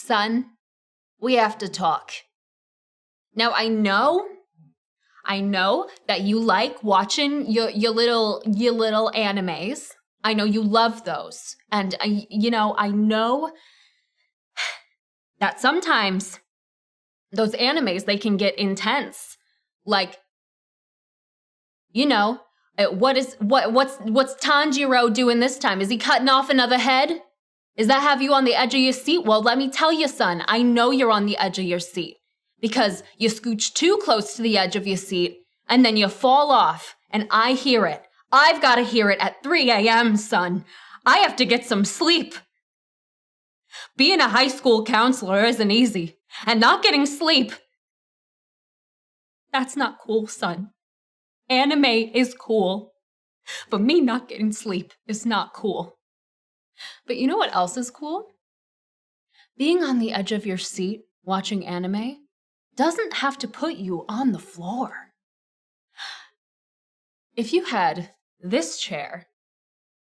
son, we have to talk. Now, I know that you like watching your little animes. I know you love those. And I know that sometimes those animes, they can get intense. Like, what's Tanjiro doing this time? Is he cutting off another head? Does that have you on the edge of your seat? Well, let me tell you, son, I know you're on the edge of your seat because you scooch too close to the edge of your seat and then you fall off and I hear it. I've got to hear it at 3 a.m., son. I have to get some sleep. Being a high school counselor isn't easy, and not getting sleep, that's not cool, son. Anime is cool, but me not getting sleep is not cool. But you know what else is cool? Being on the edge of your seat watching anime doesn't have to put you on the floor. If you had this chair,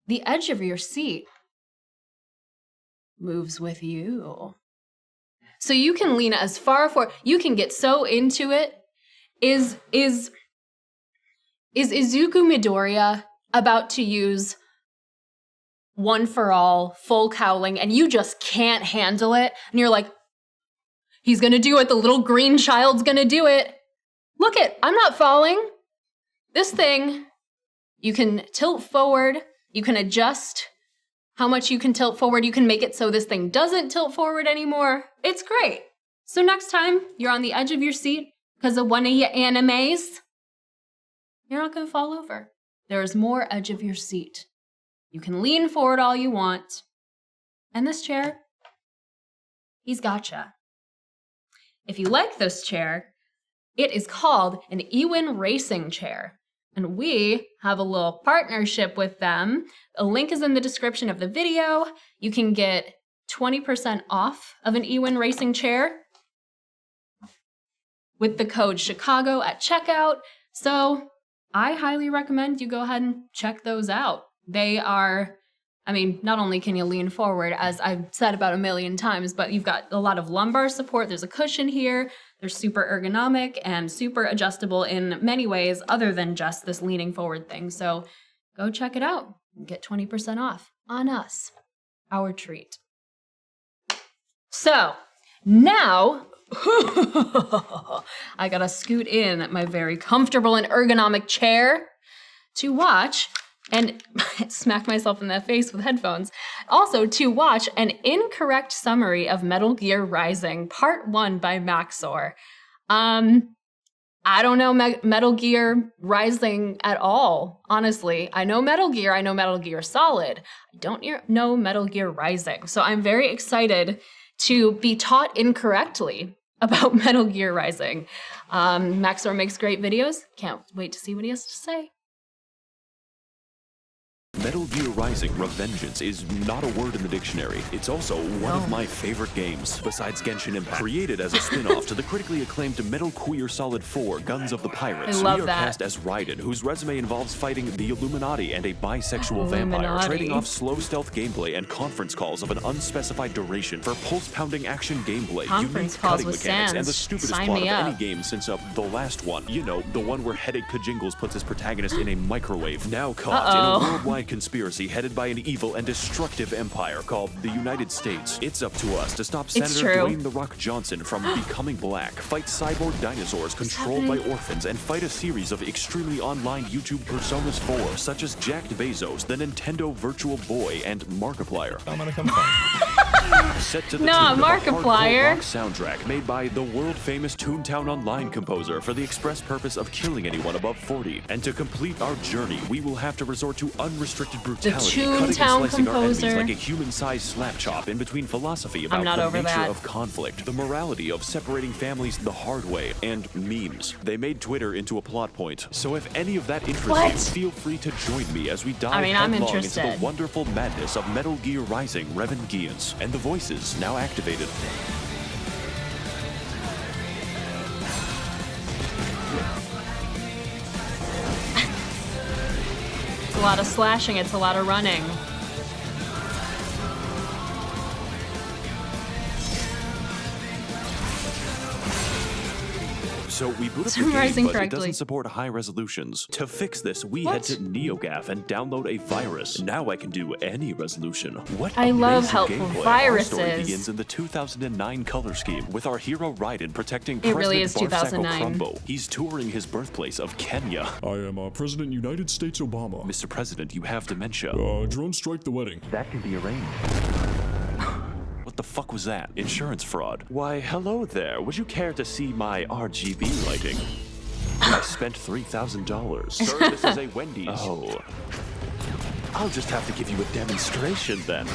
the edge of your seat moves with you. So you can lean as far forward, you can get so into it. Is Izuku Midoriya about to use One for All, full cowling, and you just can't handle it? And you're like, he's gonna do it, the little green child's gonna do it. Look it, I'm not falling. This thing, you can tilt forward, you can adjust how much you can tilt forward, you can make it so this thing doesn't tilt forward anymore. It's great. So next time you're on the edge of your seat because of one of your animes, you're not gonna fall over. There's more edge of your seat. You can lean forward all you want. And this chair, he's gotcha. If you like this chair, it is called an Ewin Racing Chair. And we have a little partnership with them. A link is in the description of the video. You can get 20% off of an Ewin Racing Chair with the code Chicago at checkout. So I highly recommend you go ahead and check those out. They are, not only can you lean forward, as I've said about a million times, but you've got a lot of lumbar support. There's a cushion here. They're super ergonomic and super adjustable in many ways other than just this leaning forward thing. So go check it out and get 20% off on us, our treat. So now, I gotta scoot in my very comfortable and ergonomic chair to watch and smack myself in the face with headphones. Also, to watch an incorrect summary of Metal Gear Rising Part 1 by Max0r. I don't know Metal Gear Rising at all, honestly. I know Metal Gear Solid. I don't know Metal Gear Rising. So I'm very excited to be taught incorrectly about Metal Gear Rising. Max0r makes great videos. Can't wait to see what he has to say. Metal Gear Rising Revengeance is not a word in the dictionary. It's also one of my favorite games, besides Genshin Impact. Created as a spin-off to the critically acclaimed Metal Gear Solid 4 Guns of the Pirates, we are cast as Raiden, whose resume involves fighting the Illuminati and a bisexual vampire, trading off slow stealth gameplay and conference calls of an unspecified duration for pulse-pounding action gameplay, unique cutting mechanics, and the stupidest plot of any game since the last one. You know, the one where Headache Kajingles puts his protagonist in a microwave. Now caught in a worldwide conspiracy headed by an evil and destructive empire called the United States. It's up to us to stop Senator Dwayne "The Rock" Johnson from becoming black, fight cyborg dinosaurs controlled by orphans, and fight a series of extremely online YouTube personas 4, such as Jack Bezos, the Nintendo Virtual Boy, and Markiplier. I'm gonna come set to the tune of a hardcore rock soundtrack made by the world-famous Toontown Online composer for the express purpose of killing anyone above 40. And to complete our journey, we will have to resort to unrestricted brutality, cutting and slicing our enemies like a human-sized slap chop in between philosophy about the nature of conflict, the morality of separating families the hard way, and memes. They made Twitter into a plot point, so if any of that interests you, feel free to join me as we dive headlong into the wonderful madness of Metal Gear Rising Revengeance, and the voices now activated. It's a lot of slashing, it's a lot of running. So we boot up the Summarizing game, but it correctly. doesn't support high resolutions. To fix this, we head to NeoGAF and download a virus. Now I can do any resolution. What I love amazing helpful gameplay. viruses. Our story begins in the 2009 color scheme with our hero Raiden protecting It really President is Barsako 2009. Crumbo. He's touring his birthplace of Kenya. I am President United States Obama. Mr. President, you have dementia. Drone strike the wedding. That can be arranged. What the fuck was that? Insurance fraud. Why, hello there. Would you care to see my RGB lighting? I spent $3,000. Sir, this is a Wendy's. Oh. I'll just have to give you a demonstration then.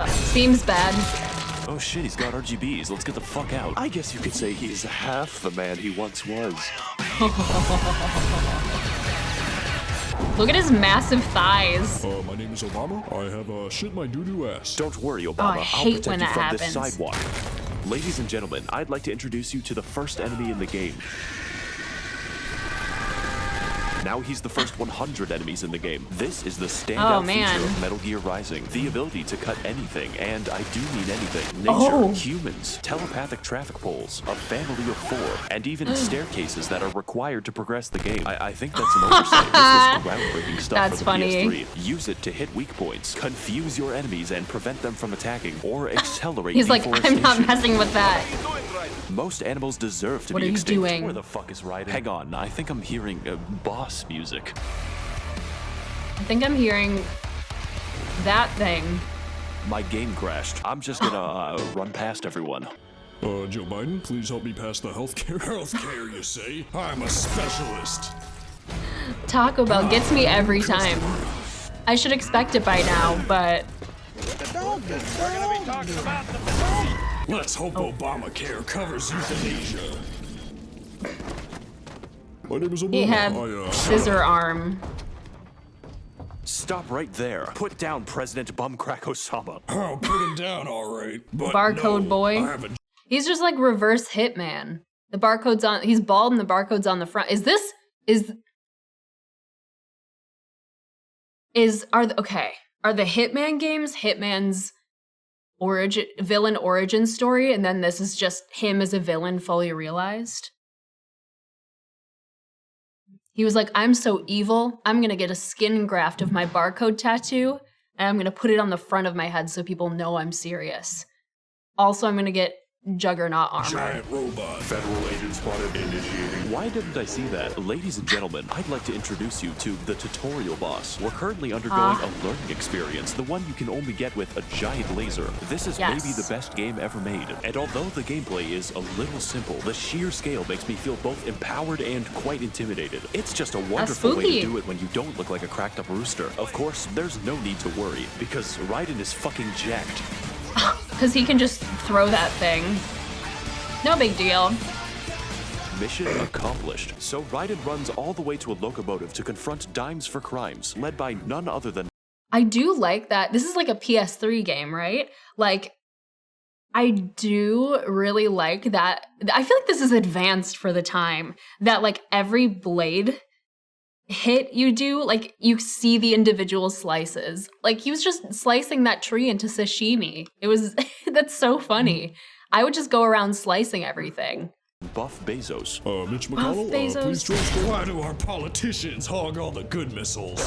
Seems bad. Oh shit, he's got RGBs. Let's get the fuck out. I guess you could say he's half the man he once was. Look at his massive thighs. My name is Obama. I have shit my doo-doo ass. Don't worry, Obama. I I'll hate protect when you that from this happens. sidewalk. Ladies and gentlemen, I'd like to introduce you to the first enemy in the game. Now he's the first 100 enemies in the game. This is the standout feature of Metal Gear Rising. The ability to cut anything, and I do mean anything. Nature, humans, telepathic traffic poles, a family of 4, and even staircases that are required to progress the game. I think that's an oversight. This was groundbreaking stuff That's for the funny. PS3. Use it to hit weak points, confuse your enemies and prevent them from attacking, or accelerate He's like, I'm deforestation. not messing with that. Most animals deserve to What be are you extinct. doing? Where the fuck is Raiden? Hang on, I think I'm hearing boss music. I think I'm hearing that thing. My game crashed. I'm just gonna run past everyone. Joe Biden, please help me pass the healthcare. Healthcare, you say? I'm a specialist. Taco Bell gets me every time. I should expect it by now, but Let's hope Obamacare covers euthanasia. My name is Obama. he had scissor arm. Stop right there. Put down President Bumcrack Osama. I'll put him down, all right. But Barcode no, boy. I have a He's just like reverse Hitman. The barcode's on. He's bald and the barcode's on the front. Are the Hitman games Hitman's villain origin story, and then this is just him as a villain fully realized? He was like, I'm so evil, I'm gonna get a skin graft of my barcode tattoo, and I'm gonna put it on the front of my head so people know I'm serious. Also, I'm gonna get Juggernaut armor. giant robot. Federal agent spotted initiating. Why didn't I see that? Ladies and gentlemen, I'd like to introduce you to the tutorial boss. We're currently undergoing a learning experience, the one you can only get with a giant laser. This is maybe the best game ever made. And although the gameplay is a little simple, the sheer scale makes me feel both empowered and quite intimidated. It's just a wonderful way to do it when you don't look like a cracked up rooster. Of course, there's no need to worry, because Raiden is fucking jacked. Because he can just throw that thing. No big deal. Mission accomplished. So Raiden runs all the way to a locomotive to confront Dimes for Crimes, led by none other than... I do like that. This is like a PS3 game, right? Like, I do really like that. I feel like this is advanced for the time. That like every blade hit you do, like you see the individual slices. Like he was just slicing that tree into sashimi. It was, that's so funny. I would just go around slicing everything. Buff Bezos. Mitch McConnell, Bezos. please transfer. Why do our politicians hog all the good missiles?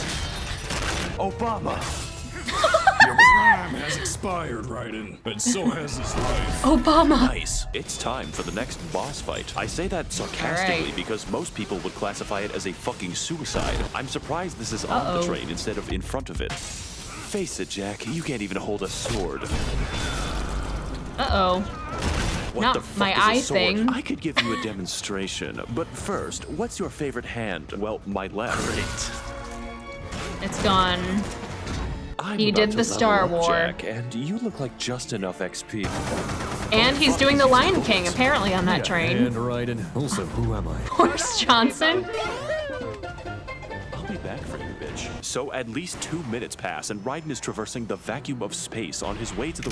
Obama. Your prime has expired, Raiden, and so has his life. Obama. Nice. It's time for the next boss fight. I say that sarcastically because most people would classify it as a fucking suicide. I'm surprised this is on the train instead of in front of it. Face it, Jack, you can't even hold a sword. Uh-oh. What Not the fuck my is a eye sword? thing. I could give you a demonstration, but first, what's your favorite hand? Well, my left. Great. It's gone. He about did to the Star level up, War. Jack, and you look like just enough XP. And he's doing the Lion King, apparently, on that train. And Raiden. Also, who am I? Horse Johnson. I'll be back for you, bitch. So at least 2 minutes pass, and Raiden is traversing the vacuum of space on his way to the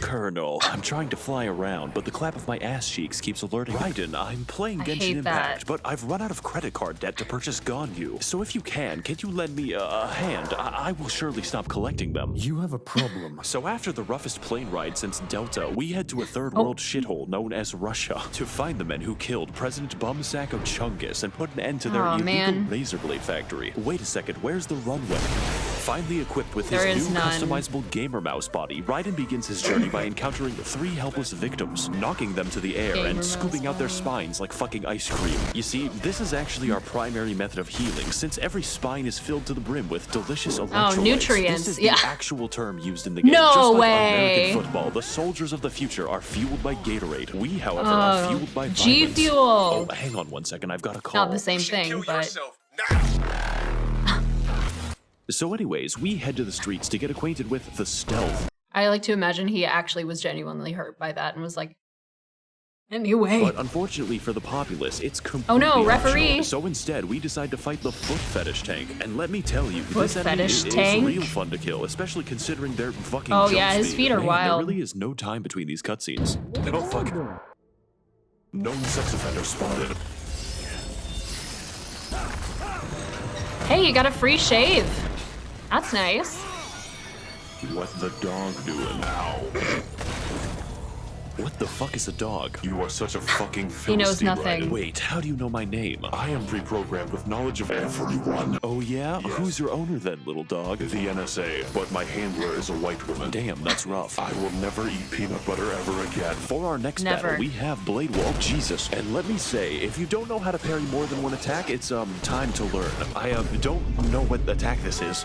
Colonel, I'm trying to fly around, but the clap of my ass cheeks keeps alerting. Raiden, I'm playing Genshin hate Impact, that. but I've run out of credit card debt to purchase Ganyu. So if you can you lend me a hand? I will surely stop collecting them. You have a problem. So after the roughest plane ride since Delta, we head to a third world shithole known as Russia to find the men who killed President Bumsacco Chungus and put an end to their illegal razor blade factory. Wait a second, where's the runway? Finally equipped with his new customizable gamer mouse body, Raiden begins his journey by encountering 3 helpless victims, knocking them to the air and scooping out their spines like fucking ice cream. You see, this is actually our primary method of healing, since every spine is filled to the brim with delicious electrolytes. Nutrients. This is the actual term used in the game. No Just like way. American football, the soldiers of the future are fueled by Gatorade. We, however, are fueled by G violence. Fuel. Oh, hang on one second, I've got a call. Not the same thing, but... So anyways, we head to the streets to get acquainted with the Stealth. I like to imagine he actually was genuinely hurt by that and was like, anyway. But unfortunately for the populace, it's completely referee. optional. So instead, we decide to fight the Foot Fetish Tank. And let me tell you, Foot this enemy Fetish is Tank? real fun to kill, especially considering their fucking Oh, jump yeah, his speed. feet are Man, wild. There really is no time between these cutscenes. Oh, fuck. Known sex offender spotted. Hey, you got a free shave. That's nice. What the dog doing now? What the fuck is a dog? You are such a fucking He knows Philistine, nothing. Raiden. Wait, how do you know my name? I am pre-programmed with knowledge of everyone. Oh yeah? Yes. Who's your owner then, little dog? The NSA, but my handler is a white woman. Damn, that's rough. I will never eat peanut butter ever again. For our next Never. battle, we have Blade Wall. Jesus. And let me say, if you don't know how to parry more than one attack, it's time to learn. I don't know what attack this is.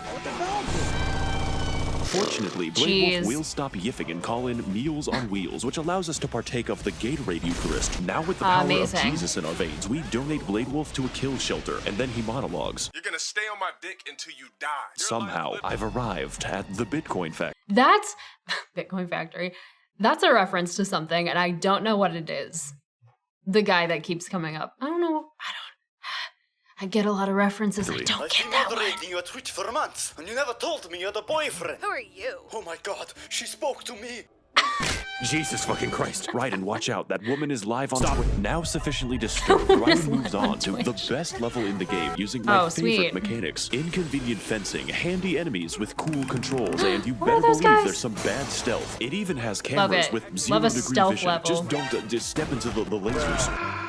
Fortunately, Blade Wolf will stop yiffing and call in Meals on Wheels, which allows us to partake of the Gatorade Eucharist. Now with the power of Jesus in our veins, we donate Blade Wolf to a kill shelter, and then he monologues. You're gonna stay on my dick until you die. Somehow, I've arrived at the Bitcoin Factory. That's Bitcoin Factory. That's a reference to something, and I don't know what it is. The guy that keeps coming up. I don't know. I get a lot of references. I don't get that one. I've been moderating your Twitch for months, and you never told me you had a boyfriend. Who are you? Oh my god, she spoke to me. Jesus fucking Christ. Raiden, watch out. That woman is live on Twitch. Now sufficiently disturbed, Raiden moves on to the best level in the game using my favorite mechanics. Inconvenient fencing, handy enemies with cool controls, and you better believe there's some bad stealth. It even has cameras with 0 degree vision. Level. Just don't just step into the lasers.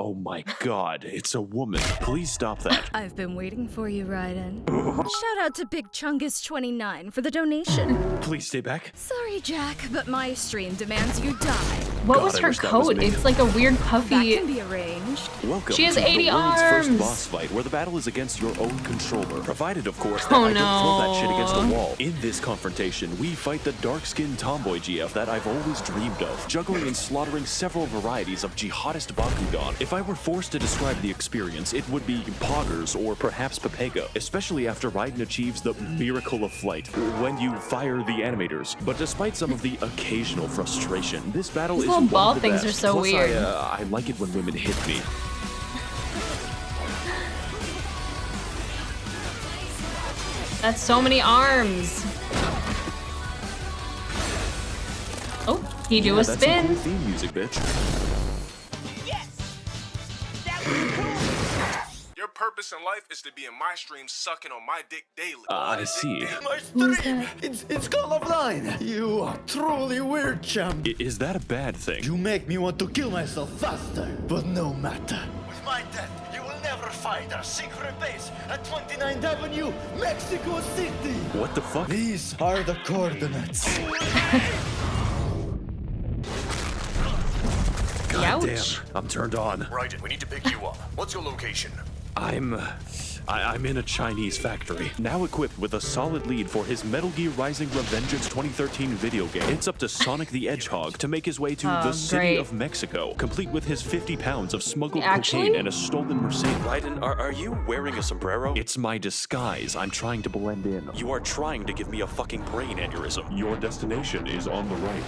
Oh my god, it's a woman. Please stop that. I've been waiting for you, Raiden. Shout out to Big Chungus29 for the donation. Please stay back. Sorry, Jack, but my stream demands you die. What was her coat? It's like a weird puffy. That can be arranged. Welcome She has to 80 the world's arms. first boss fight, where the battle is against your own controller, provided, of course, that Oh, I don't throw that shit against no. the wall. In this confrontation, we fight the dark-skinned tomboy GF that I've always dreamed of, juggling and slaughtering several varieties of jihadist Bakugan. If I were forced to describe the experience, it would be poggers or perhaps Pepega, especially after Raiden achieves the miracle of flight, when you fire the animators. But despite some of the occasional frustration, this battle These is little one ball of the things best. are so Plus, weird. I like it when women hit me. That's so many arms. Oh, he do a That's some spin. cool theme music, bitch. Your purpose in life is to be in my stream sucking on my dick daily. I see. My stream! It's Call of Line! You are truly weird, champ. Is that a bad thing? You make me want to kill myself faster, but no matter. With my death, you will never find our secret base at 29th Avenue, Mexico City! What the fuck? These are the coordinates. God damn, Ouch. I'm turned on. Raiden, we need to pick you up. What's your location? I'm in a Chinese factory. Now equipped with a solid lead for his Metal Gear Rising Revengeance 2013 video game. It's up to Sonic the Hedgehog to make his way to the city of Mexico, complete with his 50 pounds of smuggled cocaine and a stolen Mercedes. Raiden, are you wearing a sombrero? It's my disguise. I'm trying to blend in. You are trying to give me a fucking brain aneurysm. Your destination is on the right.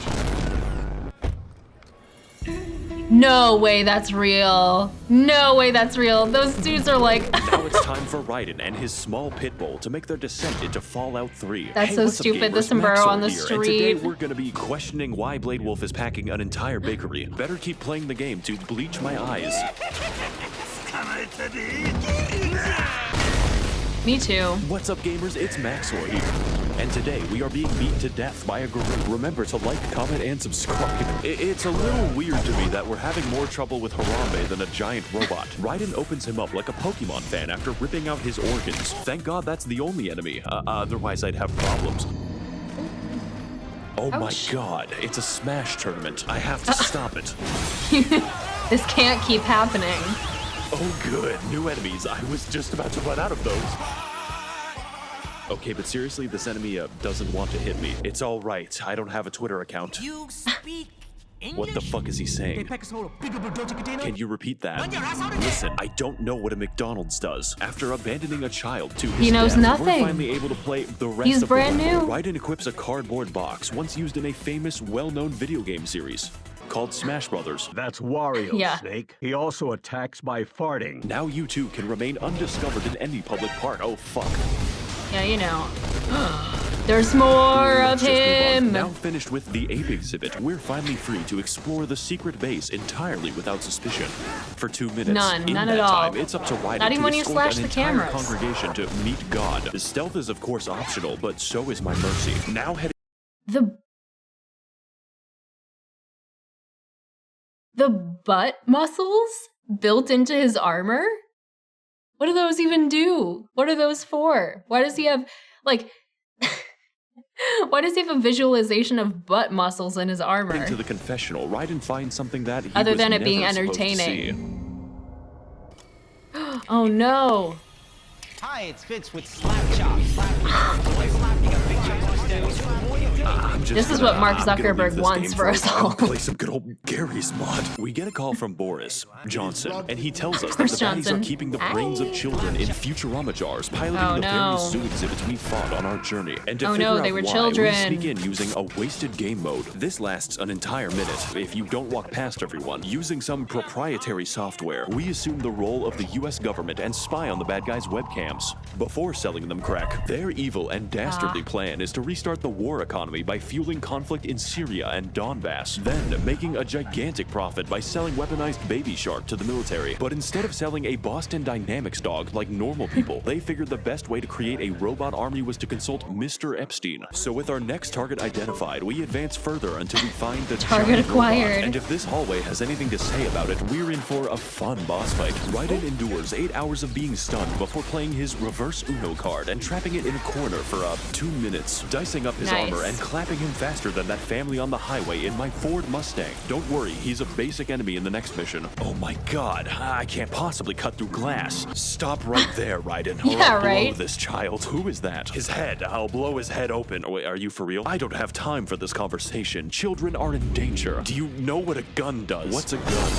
No way that's real. No way that's real. Those dudes are like... Now it's time for Raiden and his small pit bull to make their descent into Fallout 3. That's so what's up, stupid, the gamers? sombrero Max0r on the here, and today street. we're gonna be questioning why Blade Wolf is packing an entire bakery. Better keep playing the game to bleach my eyes. Me too. What's up, gamers? It's Max0r here. And today we are being beat to death by a gorilla. Remember to like, comment, and subscribe. It's a little weird to me that we're having more trouble with Harambe than a giant robot. Raiden opens him up like a Pokemon fan after ripping out his organs. Thank God that's the only enemy. Otherwise I'd have problems. Oh my God, it's a Smash tournament. I have to stop it. This can't keep happening. Oh good, new enemies. I was just about to run out of those. Okay, but seriously, this enemy doesn't want to hit me. It's all right. I don't have a Twitter account. You speak English? What the fuck is he saying? Can you repeat that? Listen, I don't know what a McDonald's does. After abandoning a child to his He knows death, nothing. we're finally able to play the rest He's of brand the level. new. Raiden equips a cardboard box once used in a famous, well-known video game series called Smash Brothers. That's Wario, Yeah. Snake. He also attacks by farting. Now you two can remain undiscovered in any public park. Oh fuck. Yeah, you know. There's more of Let's just move on. him. Now finished with the ape exhibit, we're finally free to explore the secret base entirely without suspicion. For 2 minutes. None In at that all. time, it's up to Raiden Not even to when you escort slash an the entire cameras. congregation to meet God. Stealth is of course optional, but so is my mercy. Now heading The butt muscles built into his armor? What do those even do? What are those for? Why does he have, like, why does he have a visualization of butt muscles in his armor? to the confessional, Raiden finds something that he Other was than it being never supposed to entertaining. Oh no. Hi, it's Fitz with Slapchop. Slapping a big This is what Mark Zuckerberg wants for us all. Play some good old Gary's mod. We get a call from Boris Johnson, and he tells us that Boris the baddies Johnson. are keeping the brains of children in Futurama jars, piloting Oh, the no. various zoo exhibits we fought on our journey. And to Oh, figure no, out they were why, children. we sneak in using a wasted game mode. This lasts an entire minute if you don't walk past everyone. Using some proprietary software, we assume the role of the US government and spy on the bad guys' webcams. Before selling them crack, their evil and dastardly plan is to restart the war economy by fueling conflict in Syria and Donbass, then making a gigantic profit by selling weaponized Baby Shark to the military. But instead of selling a Boston Dynamics dog like normal people, they figured the best way to create a robot army was to consult Mr. Epstein. So with our next target identified, we advance further until we find the Target giant acquired. robot. And if this hallway has anything to say about it, we're in for a fun boss fight. Raiden endures 8 hours of being stunned before playing his reverse Uno card and trapping it in a corner for 2 minutes, dicing up his Nice. armor and clapping him faster than that family on the highway in my Ford Mustang. Don't worry, he's a basic enemy in the next mission. Oh my God, I can't possibly cut through glass. Stop right there, Raiden, or Yeah, I'll blow right? this child. Who is that? His head. I'll blow his head open. Wait, are you for real? I don't have time for this conversation. Children are in danger. Do you know what a gun does? What's a gun?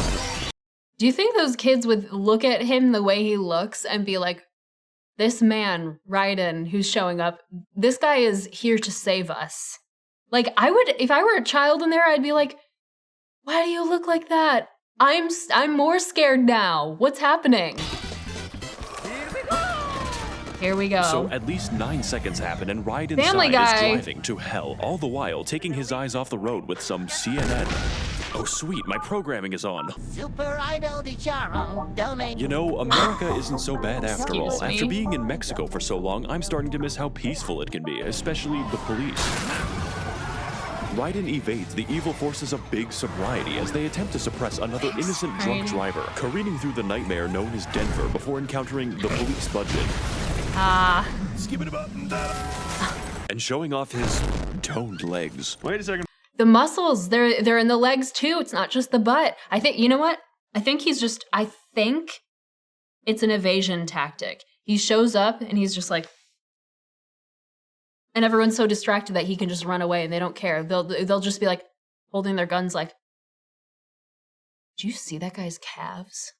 Do you think those kids would look at him the way he looks and be like, this man, Raiden, who's showing up, this guy is here to save us? Like, I would, if I were a child in there, I'd be like, why do you look like that? I'm more scared now. What's happening? Here we go. So at least 9 seconds happen and Raiden Family is Guy. driving to hell, all the while taking his eyes off the road with some CNN. Oh sweet, my programming is on. Super Idol di Charo, domain. You know, America isn't so bad after all. Excuse me? After being in Mexico for so long, I'm starting to miss how peaceful it can be, especially the police. Raiden evades the evil forces of big sobriety as they attempt to suppress another innocent drunk driver, careening through the nightmare known as Denver before encountering the police budget. And showing off his toned legs. Wait a second. The muscles, they're in the legs too. It's not just the butt. I think, you know what? I think it's an evasion tactic. He shows up and he's just like, and everyone's so distracted that he can just run away and they don't care. They'll just be like holding their guns like, did you see that guy's calves?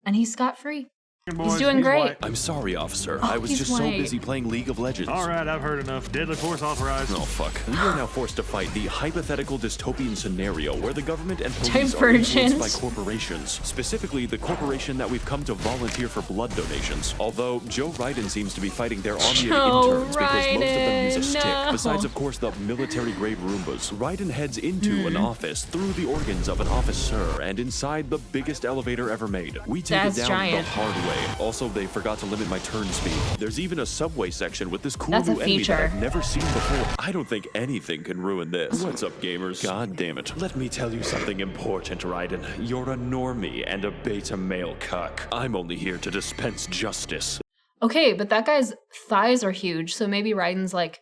And he's scot-free. He's doing great. I'm sorry, officer. Oh, I was he's just so white. busy playing League of Legends. Alright, I've heard enough. Deadly force authorized. Oh, fuck. We are now forced to fight the hypothetical dystopian scenario where the government and police are influenced by corporations. Specifically, the corporation that we've come to volunteer for blood donations. Although, Joe Ryden seems to be fighting their army of interns because most of them use a stick. Besides, of course, the military-grade Roombas. Ryden heads into an office through the organs of an officer and inside the biggest elevator ever made. We take it down the hard way. Also, they forgot to limit my turn speed. There's even a subway section with this cool new enemy that I've never seen before. I don't think anything can ruin this. What's up, gamers? God damn it. Let me tell you something important, Ryden. You're a normie and a beta male cuck. I'm only here to dispense justice. Okay, but that guy's thighs are huge, so maybe Ryden's like,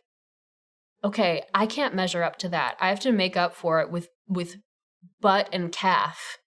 okay, I can't measure up to that. I have to make up for it with butt and calf.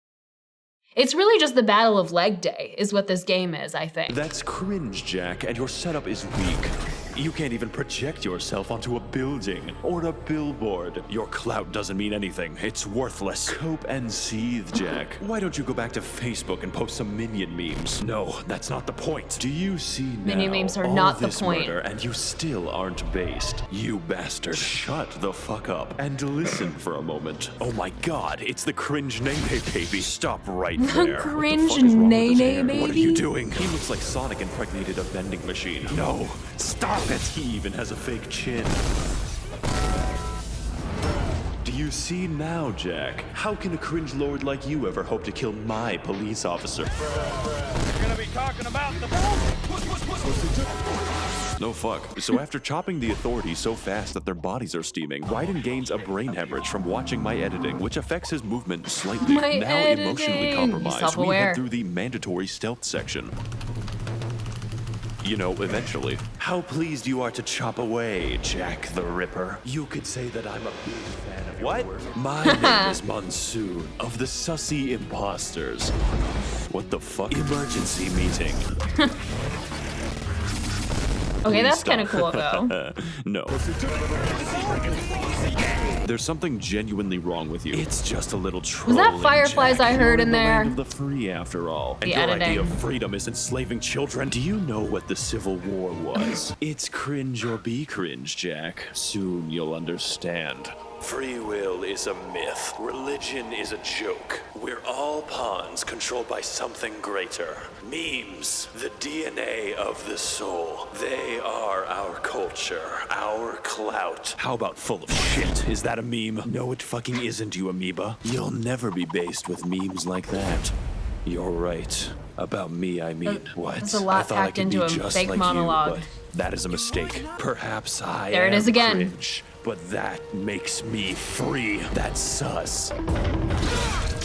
It's really just the battle of leg day is what this game is, I think. That's cringe, Jack, and your setup is weak. You can't even project yourself onto a building or a billboard. Your clout doesn't mean anything. It's worthless. Cope and seethe, Jack. Why don't you go back to Facebook and post some Minion memes? No, that's not the point. Do you see now? Minion memes are not the point. Murder and you still aren't based. You bastard. Shut the fuck up and listen for a moment. Oh my god, it's the cringe Nene baby. Stop right there. Cringe Nene baby? What are you doing? He looks like Sonic impregnated a vending machine. No, stop it. He even has a fake chin. Do you see now, Jack? How can a cringe lord like you ever hope to kill my police officer? You're gonna be talking about the No fuck. So after chopping the authorities so fast that their bodies are steaming, Ryden gains a brain hemorrhage from watching my editing, which affects his movement slightly. Emotionally compromised, we head through the mandatory stealth section. You know, eventually. How pleased you are to chop away, Jack the Ripper. You could say that I'm a big fan of your work. My name is Monsoon, of the Sussy Imposters. What the fuck? Emergency meeting. Okay, that's kind of cool, though. No. There's something genuinely wrong with you. It's just a little trolling. Was that fireflies Jack. I heard You're in there? The land of the free, after all. And your idea of freedom is enslaving children. Do you know what the Civil War was? It's cringe or be cringe, Jack. Soon you'll understand. Free will is a myth. Religion is a joke. We're all pawns controlled by something greater. Memes, the DNA of the soul. They are our culture, our clout. How about full of shit? Is that a meme? No, it fucking isn't, you amoeba. You'll never be based with memes like that. You're right. About me, I mean, what? That's a lot packed into a fake monologue. You, but that is a mistake. Perhaps I There it is again. Cringe, but that makes me free. That's sus.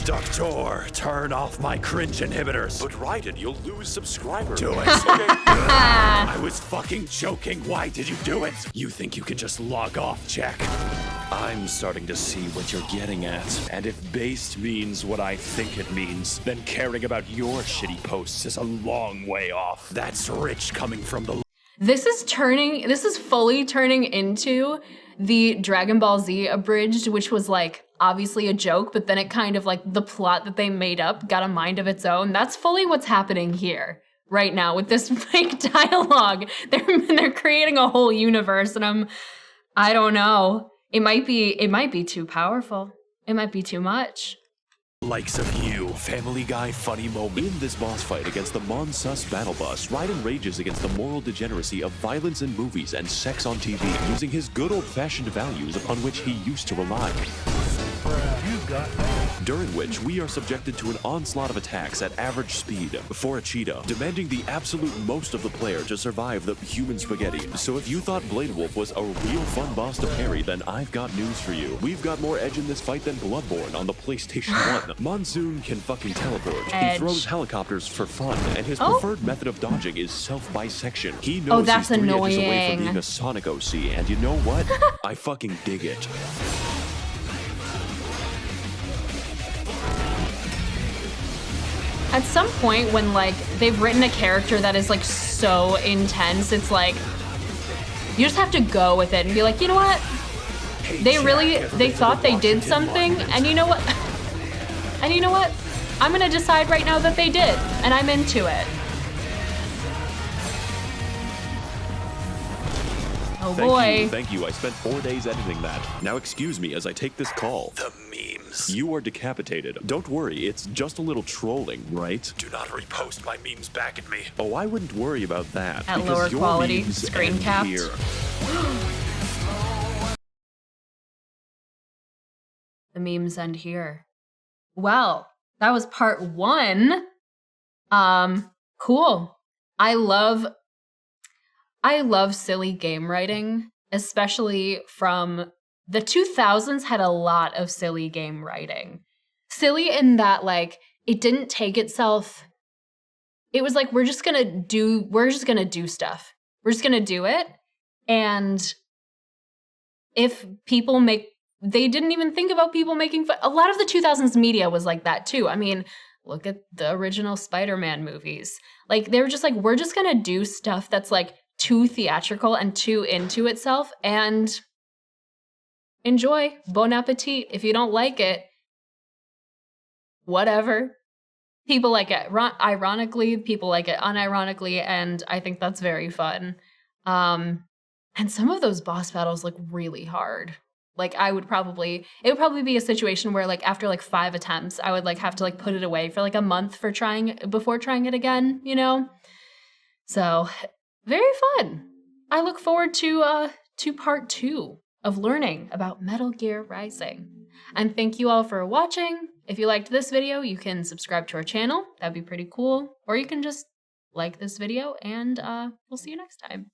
Doctor, turn off my cringe inhibitors. But Ryden, you'll lose subscribers. Do it. Okay. I was fucking joking. Why did you do it? You think you can just log off, Jack? I'm starting to see what you're getting at. And if based means what I think it means, then caring about your shitty posts is a long way off. That's rich coming from the... This is fully turning into the Dragon Ball Z abridged, which was like obviously a joke, but then it kind of like the plot that they made up got a mind of its own. That's fully what's happening here right now with this fake dialogue. They're creating a whole universe, and I don't know. It might be too powerful. It might be too much. Likes of you, Family Guy funny moment. In this boss fight against the Monsus battle bus, Ryden rages against the moral degeneracy of violence in movies and sex on TV, using his good old-fashioned values upon which he used to rely. During which we are subjected to an onslaught of attacks at average speed for a cheetah, demanding the absolute most of the player to survive the human spaghetti. So if you thought Blade Wolf was a real fun boss to parry, then I've got news for you. We've got more edge in this fight than Bloodborne on the PlayStation 1. Monsoon can fucking teleport. He throws helicopters for fun, and his preferred method of dodging is self-bisection. He knows he's 3 edges away from being a Sonic OC, and you know what? I fucking dig it. At some point when like they've written a character that is like so intense, it's like you just have to go with it and be like, you know what? They thought they did something, and you know what? And you know what? I'm gonna decide right now that they did, and I'm into it. Oh boy. Thank you. I spent 4 days editing that. Now excuse me as I take this call. The memes. You are decapitated. Don't worry, it's just a little trolling, right? Do not repost my memes back at me. Oh, I wouldn't worry about that. At because lower your quality, memes screen end capped. here. The memes end here. Well, that was part 1. Cool. I love silly game writing, especially from the 2000s had a lot of silly game writing. Silly in that, like, it didn't take itself. It was like, we're just gonna do stuff. We're just gonna do it. And if people they didn't even think about people making fun. A lot of the 2000s media was like that too. I mean, look at the original Spider-Man movies. Like, they were just like, we're just gonna do stuff that's like too theatrical and too into itself, and enjoy. Bon appetit. If you don't like it, whatever. People like it ironically, people like it unironically, and I think that's very fun. And some of those boss battles look really hard. Like, it would probably be a situation where, like, after like 5 attempts, I would like have to like put it away for like a month before trying it again, you know? So, very fun. I look forward to part 2 of learning about Metal Gear Rising. And thank you all for watching. If you liked this video, you can subscribe to our channel. That'd be pretty cool. Or you can just like this video, and we'll see you next time.